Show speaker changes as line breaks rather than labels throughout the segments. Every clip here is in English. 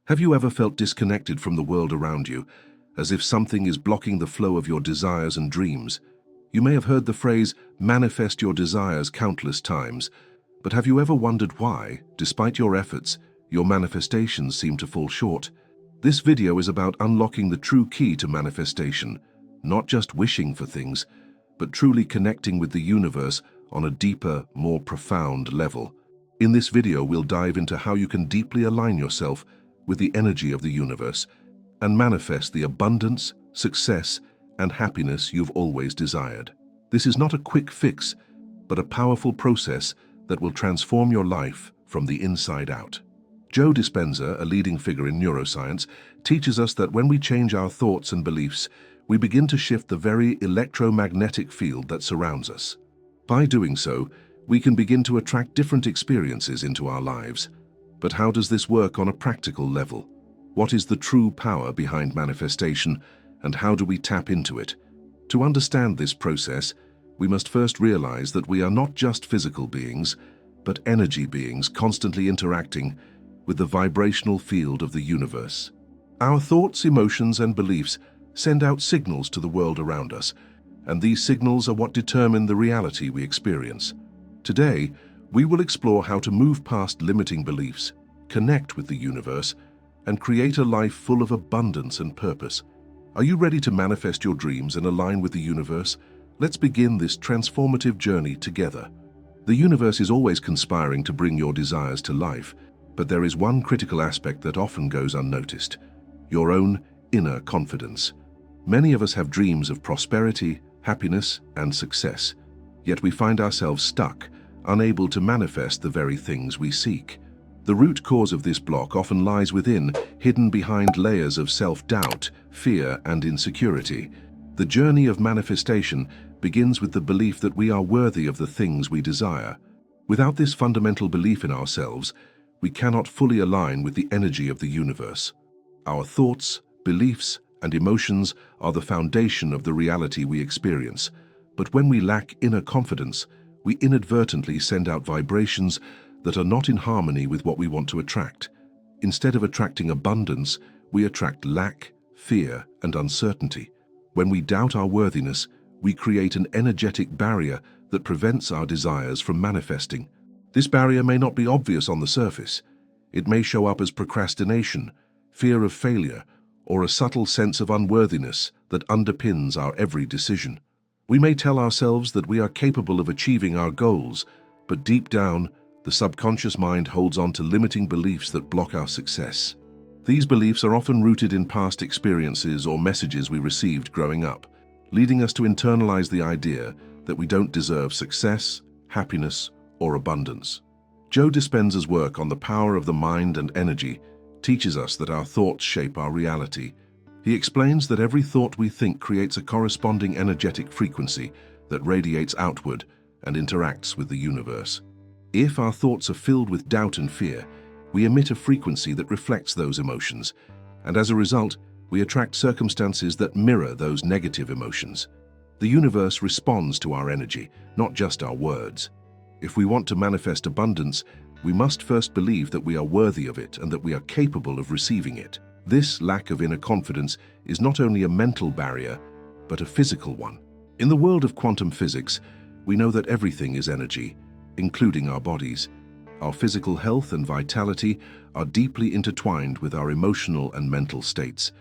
Have you ever felt disconnected from the world around you, as if something is blocking the flow of your desires and dreams? You may have heard the phrase, manifest your desires countless times, but have you ever wondered why, despite your efforts, your manifestations seem to fall short? This video is about unlocking the true key to manifestation, not just wishing for things, but truly connecting with the universe on a deeper, more profound level. In this video, we'll dive into how you can deeply align yourself with the energy of the universe and manifest the abundance, success, and happiness you've always desired. This is not a quick fix, but a powerful process that will transform your life from the inside out. Joe Dispenza, a leading figure in neuroscience, teaches us that when we change our thoughts and beliefs, we begin to shift the very electromagnetic field that surrounds us. By doing so, we can begin to attract different experiences into our lives. But how does this work on a practical level? What is the true power behind manifestation, and how do we tap into it? To understand this process, we must first realize that we are not just physical beings, but energy beings constantly interacting with the vibrational field of the universe. Our thoughts, emotions, and beliefs send out signals to the world around us, and these signals are what determine the reality we experience. Today, we will explore how to move past limiting beliefs, connect with the universe, and create a life full of abundance and purpose. Are you ready to manifest your dreams and align with the universe? Let's begin this transformative journey together. The universe is always conspiring to bring your desires to life, but there is one critical aspect that often goes unnoticed: your own inner confidence. Many of us have dreams of prosperity, happiness, and success, yet we find ourselves stuck, unable to manifest the very things we seek. The root cause of this block often lies within, hidden behind layers of self-doubt, fear, and insecurity. The journey of manifestation begins with the belief that we are worthy of the things we desire. Without this fundamental belief in ourselves, we cannot fully align with the energy of the universe. Our thoughts, beliefs, and emotions are the foundation of the reality we experience. But when we lack inner confidence, we inadvertently send out vibrations that are not in harmony with what we want to attract. Instead of attracting abundance, we attract lack, fear, and uncertainty. When we doubt our worthiness, we create an energetic barrier that prevents our desires from manifesting. This barrier may not be obvious on the surface. It may show up as procrastination, fear of failure, or a subtle sense of unworthiness that underpins our every decision. We may tell ourselves that we are capable of achieving our goals, but deep down, the subconscious mind holds on to limiting beliefs that block our success. These beliefs are often rooted in past experiences or messages we received growing up, leading us to internalize the idea that we don't deserve success, happiness, or abundance. Joe Dispenza's work on the power of the mind and energy teaches us that our thoughts shape our reality. He explains that every thought we think creates a corresponding energetic frequency that radiates outward and interacts with the universe. If our thoughts are filled with doubt and fear, we emit a frequency that reflects those emotions, and as a result, we attract circumstances that mirror those negative emotions. The universe responds to our energy, not just our words. If we want to manifest abundance, we must first believe that we are worthy of it and that we are capable of receiving it. This lack of inner confidence is not only a mental barrier, but a physical one. In the world of quantum physics, we know that everything is energy, including our bodies. Our physical health and vitality are deeply intertwined with our emotional and mental states.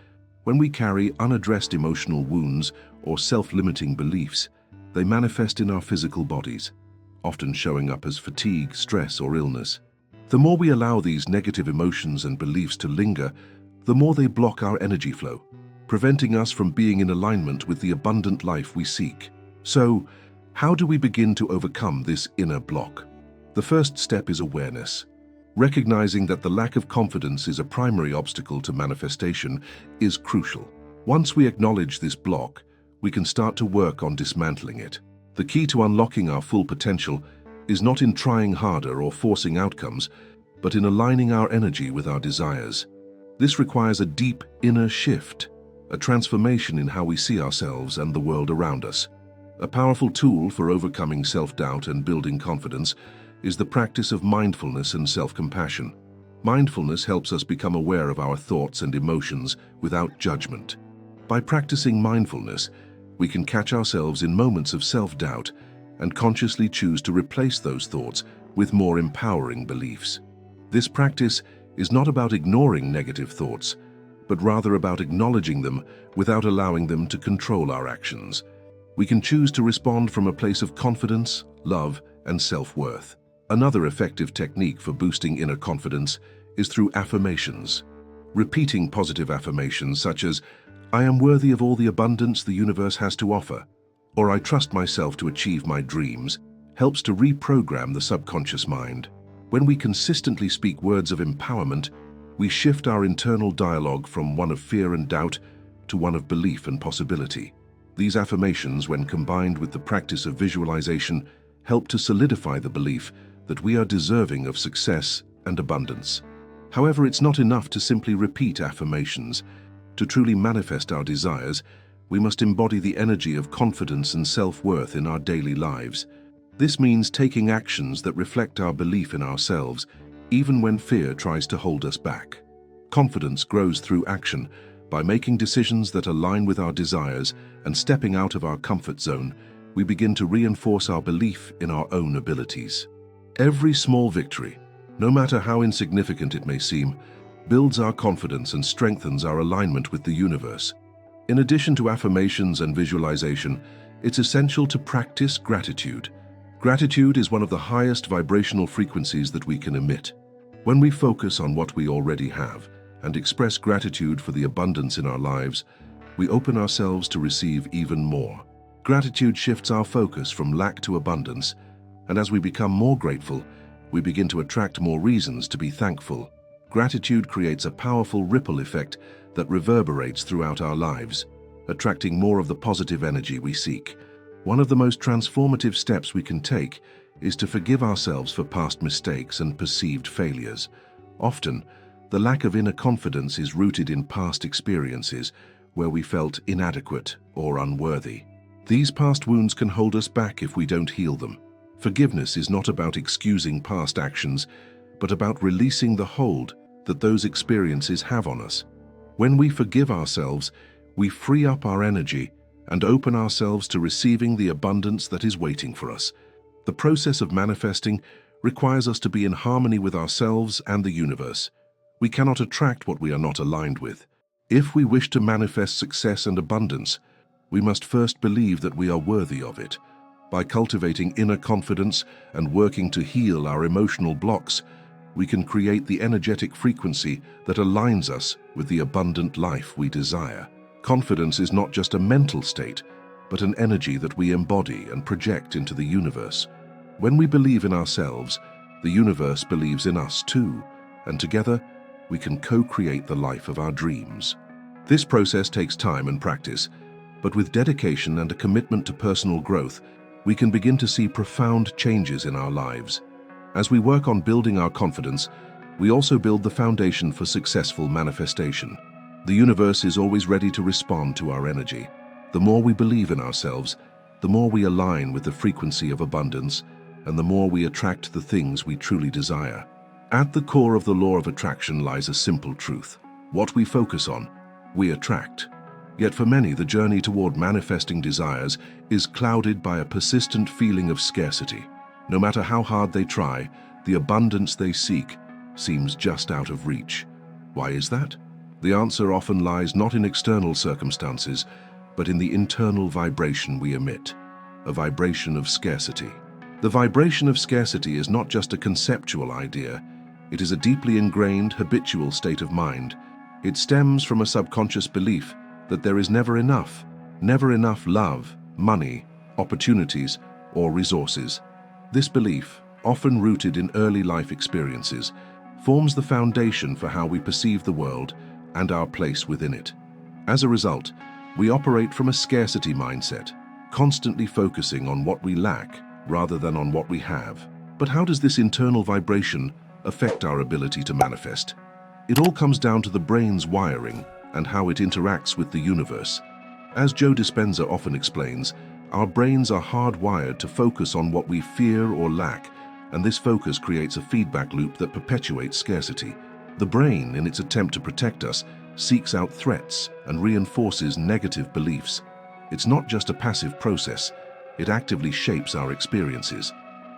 When we carry unaddressed emotional wounds or self-limiting beliefs, they manifest in our physical bodies, often showing up as fatigue, stress, or illness. The more we allow these negative emotions and beliefs to linger, the more they block our energy flow, preventing us from being in alignment with the abundant life we seek. So, how do we begin to overcome this inner block? The first step is awareness. Recognizing that the lack of confidence is a primary obstacle to manifestation is crucial. Once we acknowledge this block, we can start to work on dismantling it. The key to unlocking our full potential is not in trying harder or forcing outcomes, but in aligning our energy with our desires. This requires a deep inner shift, a transformation in how we see ourselves and the world around us. A powerful tool for overcoming self-doubt and building confidence is the practice of mindfulness and self-compassion. Mindfulness helps us become aware of our thoughts and emotions without judgment. By practicing mindfulness, we can catch ourselves in moments of self-doubt and consciously choose to replace those thoughts with more empowering beliefs. This practice is not about ignoring negative thoughts, but rather about acknowledging them without allowing them to control our actions. We can choose to respond from a place of confidence, love, and self-worth. Another effective technique for boosting inner confidence is through affirmations. Repeating positive affirmations such as, "I am worthy of all the abundance the universe has to offer," or "I trust myself to achieve my dreams," helps to reprogram the subconscious mind. When we consistently speak words of empowerment, we shift our internal dialogue from one of fear and doubt to one of belief and possibility. These affirmations, when combined with the practice of visualization, help to solidify the belief that we are deserving of success and abundance. However, it's not enough to simply repeat affirmations. To truly manifest our desires, we must embody the energy of confidence and self-worth in our daily lives. This means taking actions that reflect our belief in ourselves, even when fear tries to hold us back. Confidence grows through action. By making decisions that align with our desires and stepping out of our comfort zone, we begin to reinforce our belief in our own abilities. Every small victory, no matter how insignificant it may seem, builds our confidence and strengthens our alignment with the universe. In addition to affirmations and visualization, it's essential to practice gratitude. Gratitude is one of the highest vibrational frequencies that we can emit. When we focus on what we already have and express gratitude for the abundance in our lives, we open ourselves to receive even more. Gratitude shifts our focus from lack to abundance, and as we become more grateful, we begin to attract more reasons to be thankful. Gratitude creates a powerful ripple effect that reverberates throughout our lives, attracting more of the positive energy we seek. One of the most transformative steps we can take is to forgive ourselves for past mistakes and perceived failures. Often, the lack of inner confidence is rooted in past experiences where we felt inadequate or unworthy. These past wounds can hold us back if we don't heal them. Forgiveness is not about excusing past actions, but about releasing the hold that those experiences have on us. When we forgive ourselves, we free up our energy and open ourselves to receiving the abundance that is waiting for us. The process of manifesting requires us to be in harmony with ourselves and the universe. We cannot attract what we are not aligned with. If we wish to manifest success and abundance, we must first believe that we are worthy of it. By cultivating inner confidence and working to heal our emotional blocks, we can create the energetic frequency that aligns us with the abundant life we desire. Confidence is not just a mental state, but an energy that we embody and project into the universe. When we believe in ourselves, the universe believes in us too, and together we can co-create the life of our dreams. This process takes time and practice, but with dedication and a commitment to personal growth, we can begin to see profound changes in our lives. As we work on building our confidence, we also build the foundation for successful manifestation. The universe is always ready to respond to our energy. The more we believe in ourselves, the more we align with the frequency of abundance, and the more we attract the things we truly desire. At the core of the law of attraction lies a simple truth. What we focus on, we attract. Yet for many, the journey toward manifesting desires is clouded by a persistent feeling of scarcity. No matter how hard they try, the abundance they seek seems just out of reach. Why is that? The answer often lies not in external circumstances, but in the internal vibration we emit, a vibration of scarcity. The vibration of scarcity is not just a conceptual idea, it is a deeply ingrained, habitual state of mind. It stems from a subconscious belief that there is never enough love, money, opportunities, or resources. This belief, often rooted in early life experiences, forms the foundation for how we perceive the world and our place within it. As a result, we operate from a scarcity mindset, constantly focusing on what we lack rather than on what we have. But how does this internal vibration affect our ability to manifest? It all comes down to the brain's wiring and how it interacts with the universe. As Joe Dispenza often explains, our brains are hardwired to focus on what we fear or lack, and this focus creates a feedback loop that perpetuates scarcity. The brain, in its attempt to protect us, seeks out threats and reinforces negative beliefs. It's not just a passive process, it actively shapes our experiences.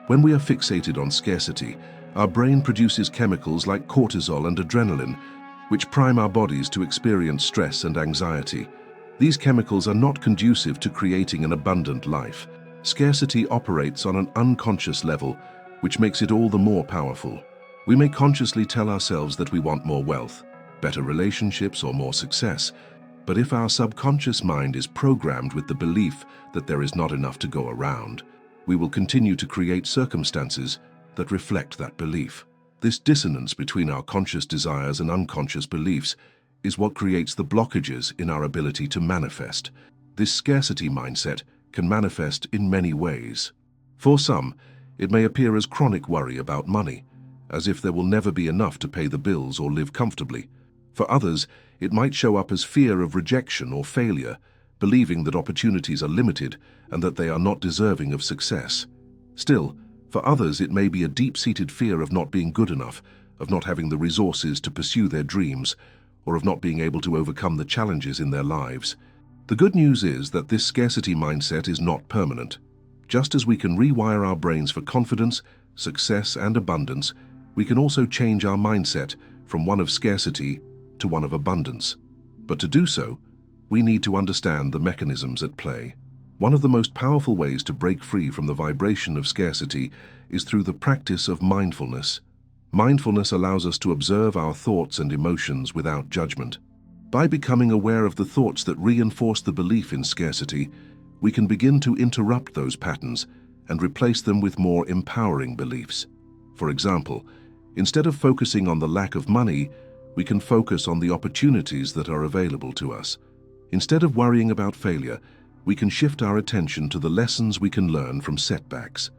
When we are fixated on scarcity, our brain produces chemicals like cortisol and adrenaline, which prime our bodies to experience stress and anxiety. These chemicals are not conducive to creating an abundant life. Scarcity operates on an unconscious level, which makes it all the more powerful. We may consciously tell ourselves that we want more wealth, better relationships, or more success, but if our subconscious mind is programmed with the belief that there is not enough to go around, we will continue to create circumstances that reflect that belief. This dissonance between our conscious desires and unconscious beliefs is what creates the blockages in our ability to manifest. This scarcity mindset can manifest in many ways. For some, it may appear as chronic worry about money, as if there will never be enough to pay the bills or live comfortably. For others, it might show up as fear of rejection or failure, believing that opportunities are limited and that they are not deserving of success. Still, for others, it may be a deep-seated fear of not being good enough, of not having the resources to pursue their dreams, or of not being able to overcome the challenges in their lives. The good news is that this scarcity mindset is not permanent. Just as we can rewire our brains for confidence, success, and abundance, we can also change our mindset from one of scarcity to one of abundance. But to do so, we need to understand the mechanisms at play. One of the most powerful ways to break free from the vibration of scarcity is through the practice of mindfulness. Mindfulness allows us to observe our thoughts and emotions without judgment. By becoming aware of the thoughts that reinforce the belief in scarcity, we can begin to interrupt those patterns and replace them with more empowering beliefs. For example, instead of focusing on the lack of money, we can focus on the opportunities that are available to us. Instead of worrying about failure, we can shift our attention to the lessons we can learn from setbacks.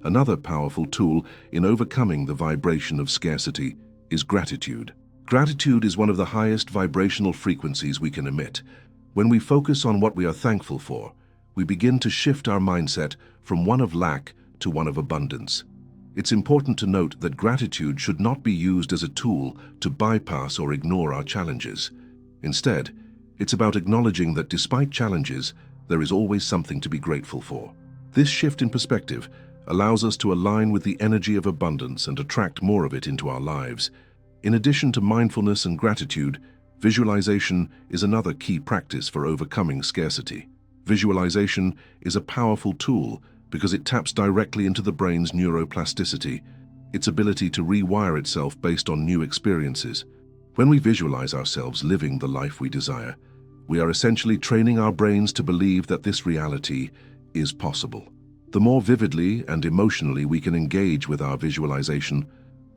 Another powerful tool in overcoming the vibration of scarcity is gratitude. Gratitude is one of the highest vibrational frequencies we can emit. When we focus on what we are thankful for, we begin to shift our mindset from one of lack to one of abundance. It's important to note that gratitude should not be used as a tool to bypass or ignore our challenges. Instead, it's about acknowledging that despite challenges, there is always something to be grateful for. This shift in perspective allows us to align with the energy of abundance and attract more of it into our lives. In addition to mindfulness and gratitude, visualization is another key practice for overcoming scarcity. Visualization is a powerful tool because it taps directly into the brain's neuroplasticity, its ability to rewire itself based on new experiences. When we visualize ourselves living the life we desire, we are essentially training our brains to believe that this reality is possible. The more vividly and emotionally we can engage with our visualization,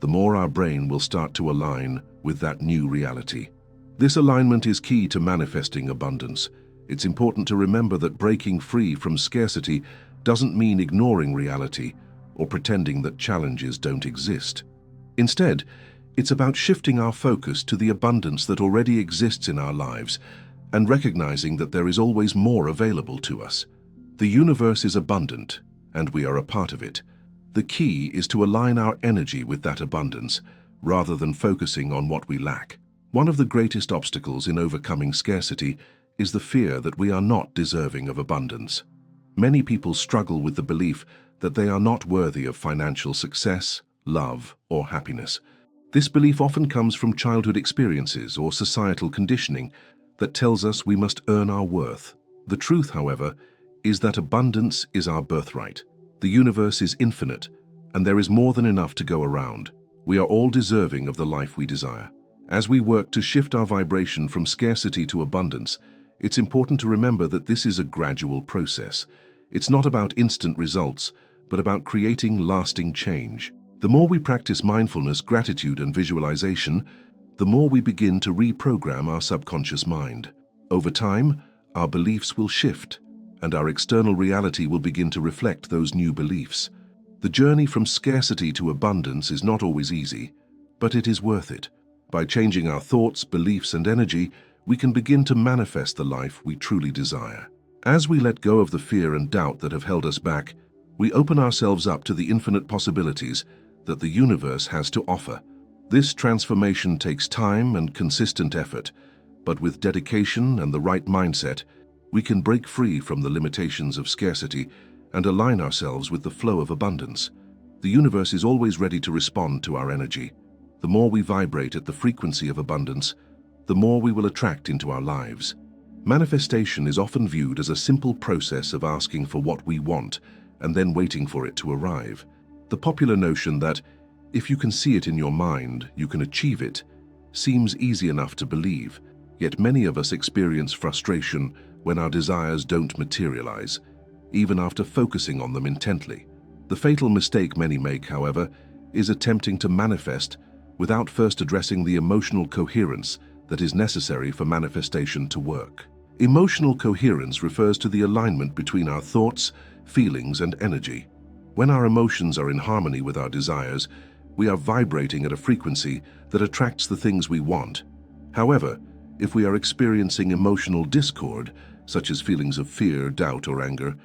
the more our brain will start to align with that new reality. This alignment is key to manifesting abundance. It's important to remember that breaking free from scarcity doesn't mean ignoring reality or pretending that challenges don't exist. Instead, it's about shifting our focus to the abundance that already exists in our lives and recognizing that there is always more available to us. The universe is abundant, and we are a part of it. The key is to align our energy with that abundance, rather than focusing on what we lack. One of the greatest obstacles in overcoming scarcity is the fear that we are not deserving of abundance. Many people struggle with the belief that they are not worthy of financial success, love, or happiness. This belief often comes from childhood experiences or societal conditioning that tells us we must earn our worth. The truth, however, is that abundance is our birthright. The universe is infinite, and there is more than enough to go around. We are all deserving of the life we desire. As we work to shift our vibration from scarcity to abundance, it's important to remember that this is a gradual process. It's not about instant results, but about creating lasting change. The more we practice mindfulness, gratitude, and visualization, the more we begin to reprogram our subconscious mind. Over time, our beliefs will shift, and our external reality will begin to reflect those new beliefs. The journey from scarcity to abundance is not always easy, but it is worth it. By changing our thoughts, beliefs, and energy, we can begin to manifest the life we truly desire. As we let go of the fear and doubt that have held us back, we open ourselves up to the infinite possibilities that the universe has to offer. This transformation takes time and consistent effort, but with dedication and the right mindset, we can break free from the limitations of scarcity and align ourselves with the flow of abundance. The universe is always ready to respond to our energy. The more we vibrate at the frequency of abundance, the more we will attract into our lives. Manifestation is often viewed as a simple process of asking for what we want and then waiting for it to arrive. The popular notion that if you can see it in your mind, you can achieve it, seems easy enough to believe, yet many of us experience frustration when our desires don't materialize, even after focusing on them intently. The fatal mistake many make, however, is attempting to manifest without first addressing the emotional coherence that is necessary for manifestation to work. Emotional coherence refers to the alignment between our thoughts, feelings, and energy. When our emotions are in harmony with our desires, we are vibrating at a frequency that attracts the things we want. However, if we are experiencing emotional discord, such as feelings of fear, doubt, or anger,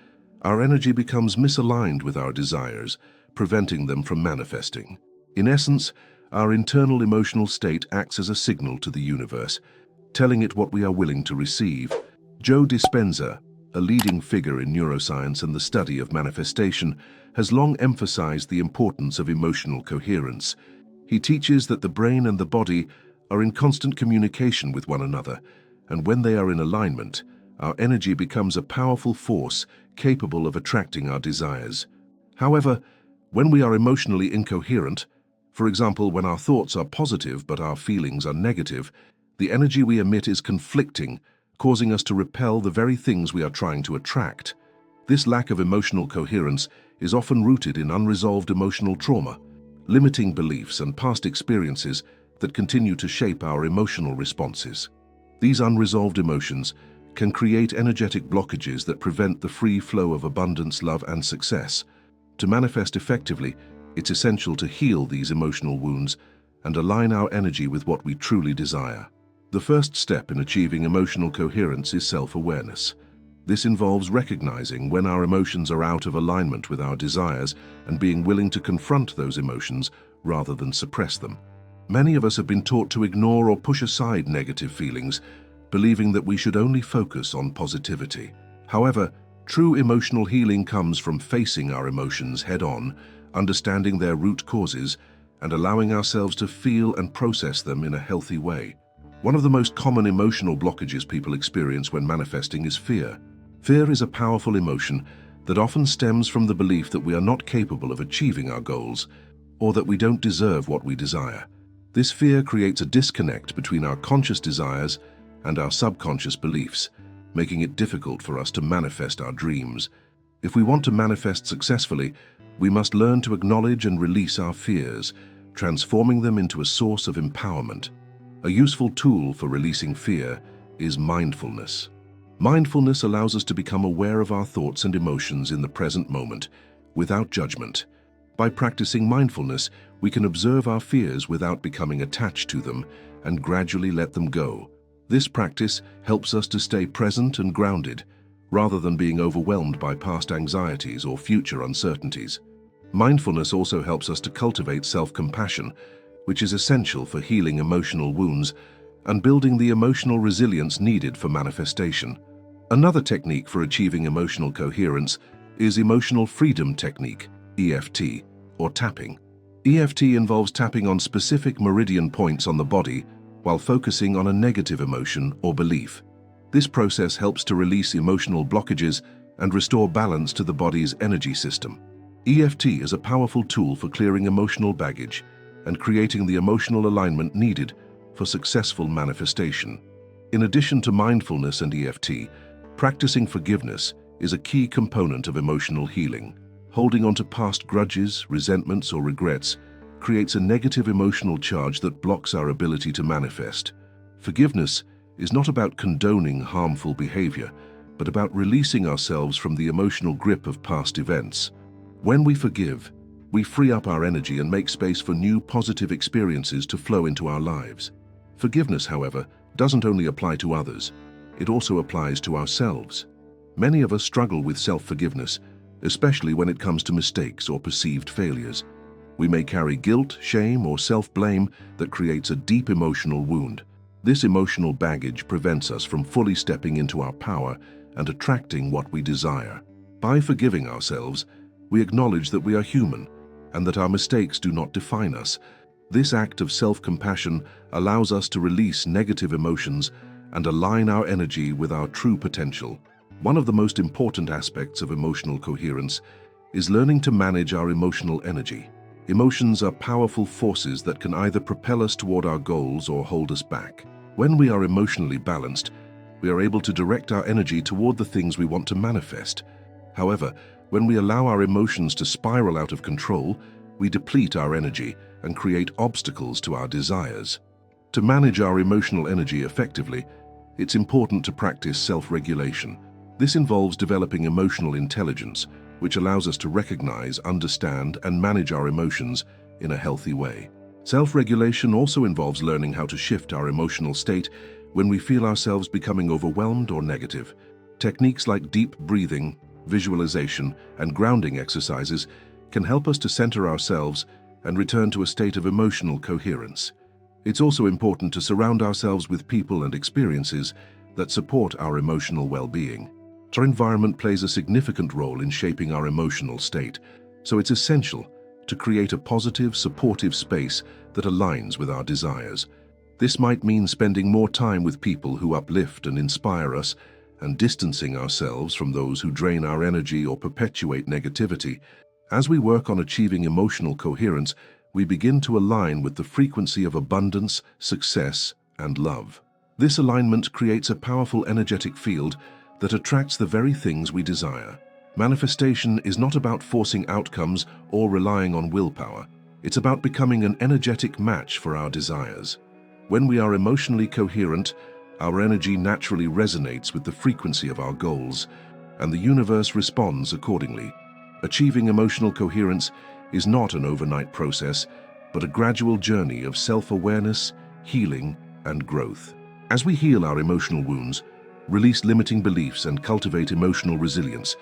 our energy becomes misaligned with our desires, preventing them from manifesting. In essence, our internal emotional state acts as a signal to the universe, telling it what we are willing to receive. Joe Dispenza, a leading figure in neuroscience and the study of manifestation, has long emphasized the importance of emotional coherence. He teaches that the brain and the body are in constant communication with one another, and when they are in alignment, our energy becomes a powerful force capable of attracting our desires. However, when we are emotionally incoherent, for example, when our thoughts are positive but our feelings are negative, the energy we emit is conflicting, causing us to repel the very things we are trying to attract. This lack of emotional coherence is often rooted in unresolved emotional trauma, limiting beliefs and past experiences that continue to shape our emotional responses. These unresolved emotions can create energetic blockages that prevent the free flow of abundance, love, and success. To manifest effectively, it's essential to heal these emotional wounds and align our energy with what we truly desire. The first step in achieving emotional coherence is self-awareness. This involves recognizing when our emotions are out of alignment with our desires and being willing to confront those emotions rather than suppress them. Many of us have been taught to ignore or push aside negative feelings, believing that we should only focus on positivity. However, true emotional healing comes from facing our emotions head-on, understanding their root causes, and allowing ourselves to feel and process them in a healthy way. One of the most common emotional blockages people experience when manifesting is fear. Fear is a powerful emotion that often stems from the belief that we are not capable of achieving our goals or that we don't deserve what we desire. This fear creates a disconnect between our conscious desires and our subconscious beliefs, making it difficult for us to manifest our dreams. If we want to manifest successfully, we must learn to acknowledge and release our fears, transforming them into a source of empowerment. A useful tool for releasing fear is mindfulness. Mindfulness allows us to become aware of our thoughts and emotions in the present moment, without judgment. By practicing mindfulness, we can observe our fears without becoming attached to them and gradually let them go. This practice helps us to stay present and grounded, rather than being overwhelmed by past anxieties or future uncertainties. Mindfulness also helps us to cultivate self-compassion, which is essential for healing emotional wounds and building the emotional resilience needed for manifestation. Another technique for achieving emotional coherence is emotional freedom technique, EFT, or tapping. EFT involves tapping on specific meridian points on the body while focusing on a negative emotion or belief. This process helps to release emotional blockages and restore balance to the body's energy system. EFT is a powerful tool for clearing emotional baggage and creating the emotional alignment needed for successful manifestation. In addition to mindfulness and EFT, practicing forgiveness is a key component of emotional healing. Holding on to past grudges, resentments, or regrets creates a negative emotional charge that blocks our ability to manifest. Forgiveness is not about condoning harmful behavior, but about releasing ourselves from the emotional grip of past events. When we forgive, we free up our energy and make space for new positive experiences to flow into our lives. Forgiveness, however, doesn't only apply to others, it also applies to ourselves. Many of us struggle with self-forgiveness, especially when it comes to mistakes or perceived failures. We may carry guilt, shame, or self-blame that creates a deep emotional wound. This emotional baggage prevents us from fully stepping into our power and attracting what we desire. By forgiving ourselves, we acknowledge that we are human and that our mistakes do not define us. This act of self-compassion allows us to release negative emotions and align our energy with our true potential. One of the most important aspects of emotional coherence is learning to manage our emotional energy. Emotions are powerful forces that can either propel us toward our goals or hold us back. When we are emotionally balanced, we are able to direct our energy toward the things we want to manifest. However, when we allow our emotions to spiral out of control, we deplete our energy and create obstacles to our desires. To manage our emotional energy effectively, it's important to practice self-regulation. This involves developing emotional intelligence, which allows us to recognize, understand, and manage our emotions in a healthy way. Self-regulation also involves learning how to shift our emotional state when we feel ourselves becoming overwhelmed or negative. Techniques like deep breathing, visualization, and grounding exercises can help us to center ourselves and return to a state of emotional coherence. It's also important to surround ourselves with people and experiences that support our emotional well-being. Our environment plays a significant role in shaping our emotional state, so it's essential to create a positive, supportive space that aligns with our desires. This might mean spending more time with people who uplift and inspire us, and distancing ourselves from those who drain our energy or perpetuate negativity. As we work on achieving emotional coherence, we begin to align with the frequency of abundance, success, and love. This alignment creates a powerful energetic field that attracts the very things we desire. Manifestation is not about forcing outcomes or relying on willpower. It's about becoming an energetic match for our desires. When we are emotionally coherent, our energy naturally resonates with the frequency of our goals, and the universe responds accordingly. Achieving emotional coherence is not an overnight process, but a gradual journey of self-awareness, healing, and growth. As we heal our emotional wounds, release limiting beliefs, and cultivate emotional resilience,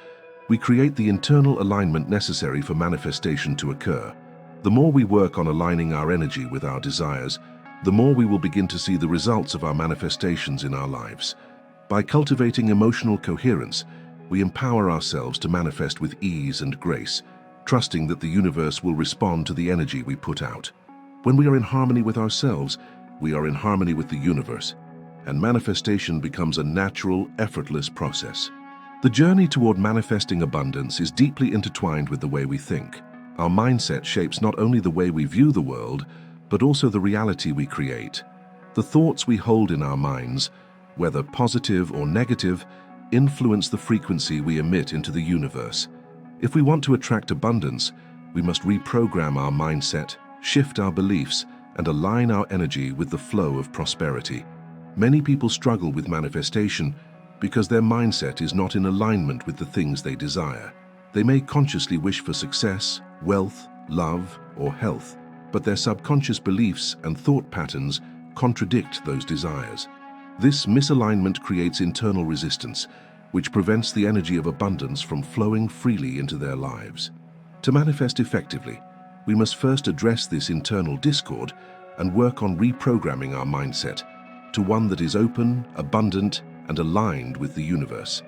we create the internal alignment necessary for manifestation to occur. The more we work on aligning our energy with our desires, the more we will begin to see the results of our manifestations in our lives. By cultivating emotional coherence, we empower ourselves to manifest with ease and grace, trusting that the universe will respond to the energy we put out. When we are in harmony with ourselves, we are in harmony with the universe, and manifestation becomes a natural, effortless process. The journey toward manifesting abundance is deeply intertwined with the way we think. Our mindset shapes not only the way we view the world, but also the reality we create. The thoughts we hold in our minds, whether positive or negative, influence the frequency we emit into the universe. If we want to attract abundance, we must reprogram our mindset, shift our beliefs, and align our energy with the flow of prosperity. Many people struggle with manifestation because their mindset is not in alignment with the things they desire. They may consciously wish for success, wealth, love, or health, but their subconscious beliefs and thought patterns contradict those desires. This misalignment creates internal resistance, which prevents the energy of abundance from flowing freely into their lives. To manifest effectively, we must first address this internal discord and work on reprogramming our mindset to one that is open, abundant, and aligned with the universe.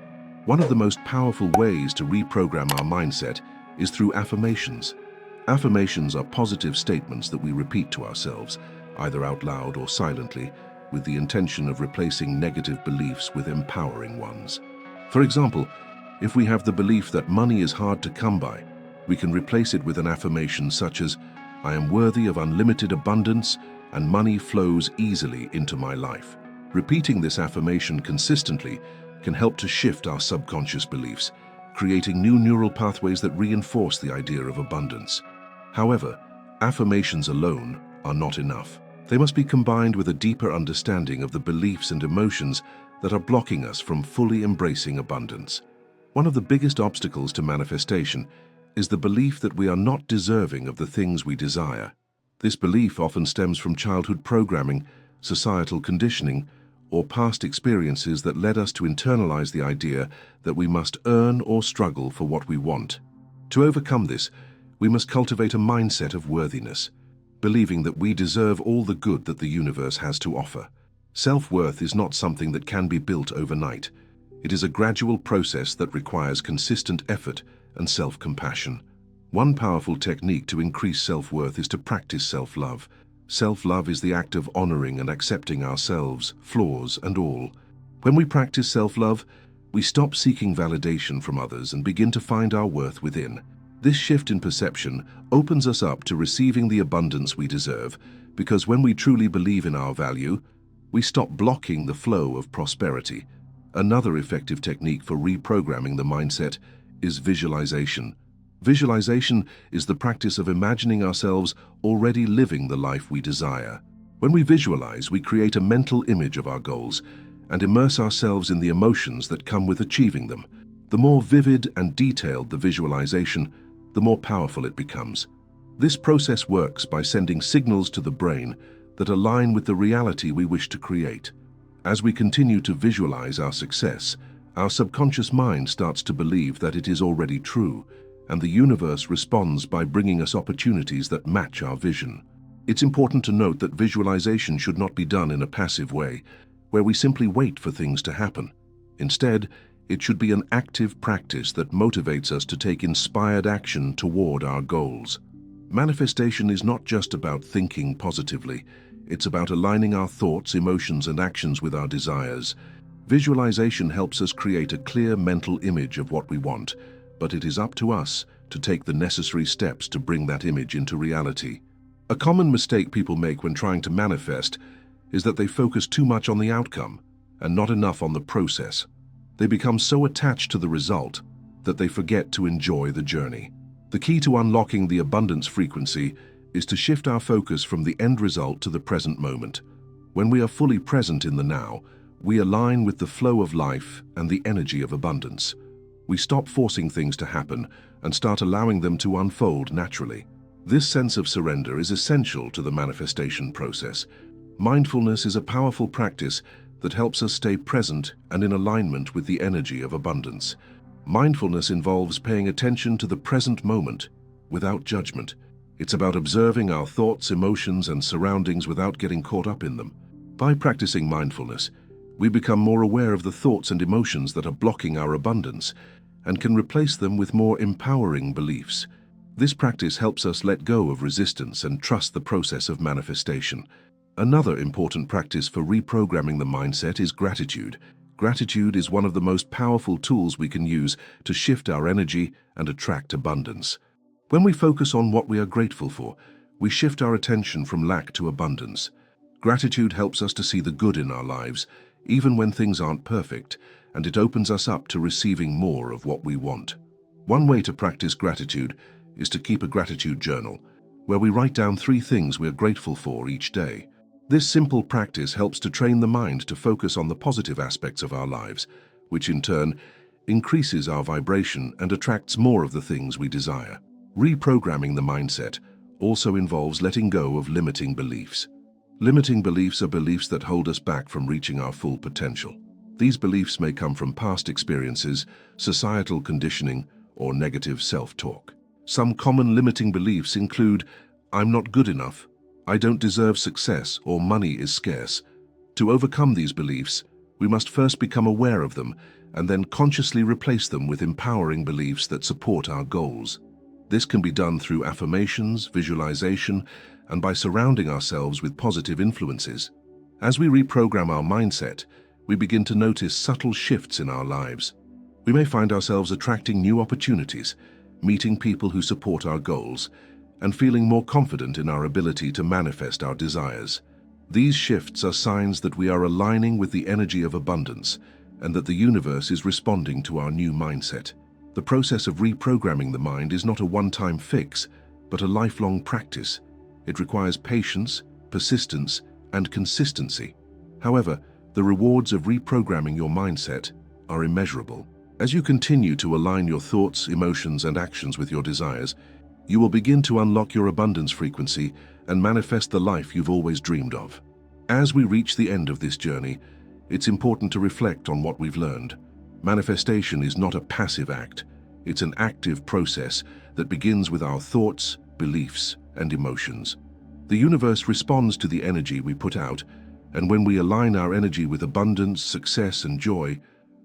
One of the most powerful ways to reprogram our mindset is through affirmations. Affirmations are positive statements that we repeat to ourselves, either out loud or silently, with the intention of replacing negative beliefs with empowering ones. For example, if we have the belief that money is hard to come by, we can replace it with an affirmation such as, "I am worthy of unlimited abundance and money flows easily into my life." Repeating this affirmation consistently can help to shift our subconscious beliefs, creating new neural pathways that reinforce the idea of abundance. However, affirmations alone are not enough. They must be combined with a deeper understanding of the beliefs and emotions that are blocking us from fully embracing abundance. One of the biggest obstacles to manifestation is the belief that we are not deserving of the things we desire. This belief often stems from childhood programming, societal conditioning, or past experiences that led us to internalize the idea that we must earn or struggle for what we want. To overcome this, we must cultivate a mindset of worthiness, believing that we deserve all the good that the universe has to offer. Self-worth is not something that can be built overnight. It is a gradual process that requires consistent effort and self-compassion. One powerful technique to increase self-worth is to practice self-love. Self-love is the act of honoring and accepting ourselves, flaws and all. When we practice self-love, we stop seeking validation from others and begin to find our worth within. This shift in perception opens us up to receiving the abundance we deserve, because when we truly believe in our value, we stop blocking the flow of prosperity. Another effective technique for reprogramming the mindset is visualization. Visualization is the practice of imagining ourselves already living the life we desire. When we visualize, we create a mental image of our goals and immerse ourselves in the emotions that come with achieving them. The more vivid and detailed the visualization, the more powerful it becomes. This process works by sending signals to the brain that align with the reality we wish to create. As we continue to visualize our success, our subconscious mind starts to believe that it is already true, and the universe responds by bringing us opportunities that match our vision. It's important to note that visualization should not be done in a passive way, where we simply wait for things to happen. Instead, it should be an active practice that motivates us to take inspired action toward our goals. Manifestation is not just about thinking positively. It's about aligning our thoughts, emotions, and actions with our desires. Visualization helps us create a clear mental image of what we want, but it is up to us to take the necessary steps to bring that image into reality. A common mistake people make when trying to manifest is that they focus too much on the outcome and not enough on the process. They become so attached to the result that they forget to enjoy the journey. The key to unlocking the abundance frequency is to shift our focus from the end result to the present moment. When we are fully present in the now, we align with the flow of life and the energy of abundance. We stop forcing things to happen and start allowing them to unfold naturally. This sense of surrender is essential to the manifestation process. Mindfulness is a powerful practice that helps us stay present and in alignment with the energy of abundance. Mindfulness involves paying attention to the present moment without judgment. It's about observing our thoughts, emotions, and surroundings without getting caught up in them. By practicing mindfulness, we become more aware of the thoughts and emotions that are blocking our abundance and can replace them with more empowering beliefs. This practice helps us let go of resistance and trust the process of manifestation. Another important practice for reprogramming the mindset is gratitude. Gratitude is one of the most powerful tools we can use to shift our energy and attract abundance. When we focus on what we are grateful for, we shift our attention from lack to abundance. Gratitude helps us to see the good in our lives, even when things aren't perfect, and it opens us up to receiving more of what we want. One way to practice gratitude is to keep a gratitude journal, where we write down 3 things we're grateful for each day. This simple practice helps to train the mind to focus on the positive aspects of our lives, which in turn increases our vibration and attracts more of the things we desire. Reprogramming the mindset also involves letting go of limiting beliefs. Limiting beliefs are beliefs that hold us back from reaching our full potential. These beliefs may come from past experiences, societal conditioning, or negative self-talk. Some common limiting beliefs include, "I'm not good enough," "I don't deserve success," or "money is scarce." To overcome these beliefs, we must first become aware of them and then consciously replace them with empowering beliefs that support our goals. This can be done through affirmations, visualization, and by surrounding ourselves with positive influences. As we reprogram our mindset, we begin to notice subtle shifts in our lives. We may find ourselves attracting new opportunities, meeting people who support our goals, and feeling more confident in our ability to manifest our desires. These shifts are signs that we are aligning with the energy of abundance and that the universe is responding to our new mindset. The process of reprogramming the mind is not a one-time fix, but a lifelong practice. It requires patience, persistence, and consistency. However, the rewards of reprogramming your mindset are immeasurable. As you continue to align your thoughts, emotions, and actions with your desires, you will begin to unlock your abundance frequency and manifest the life you've always dreamed of. As we reach the end of this journey, it's important to reflect on what we've learned. Manifestation is not a passive act. It's an active process that begins with our thoughts, beliefs, and emotions. The universe responds to the energy we put out, and when we align our energy with abundance, success, and joy,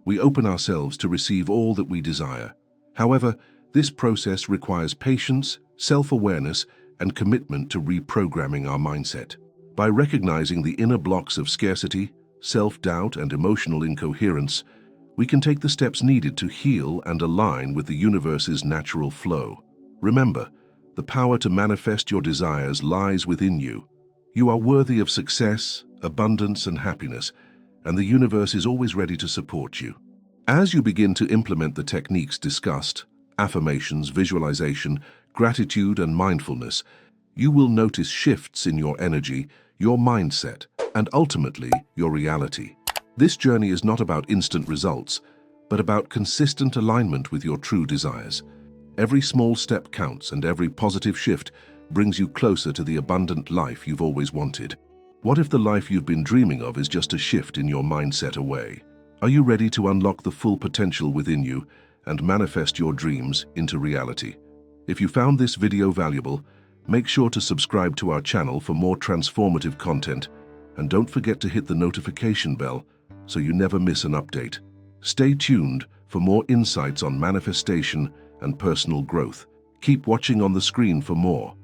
we open ourselves to receive all that we desire. However, this process requires patience, self-awareness, and commitment to reprogramming our mindset. By recognizing the inner blocks of scarcity, self-doubt, and emotional incoherence, we can take the steps needed to heal and align with the universe's natural flow. Remember, the power to manifest your desires lies within you. You are worthy of success, abundance, and happiness, and the universe is always ready to support you. As you begin to implement the techniques discussed, affirmations, visualization, gratitude, and mindfulness, you will notice shifts in your energy, your mindset, and ultimately, your reality. This journey is not about instant results, but about consistent alignment with your true desires. Every small step counts, and every positive shift brings you closer to the abundant life you've always wanted. What if the life you've been dreaming of is just a shift in your mindset away? Are you ready to unlock the full potential within you and manifest your dreams into reality? If you found this video valuable, make sure to subscribe to our channel for more transformative content, and don't forget to hit the notification bell so you never miss an update. Stay tuned for more insights on manifestation and personal growth. Keep watching on the screen for more.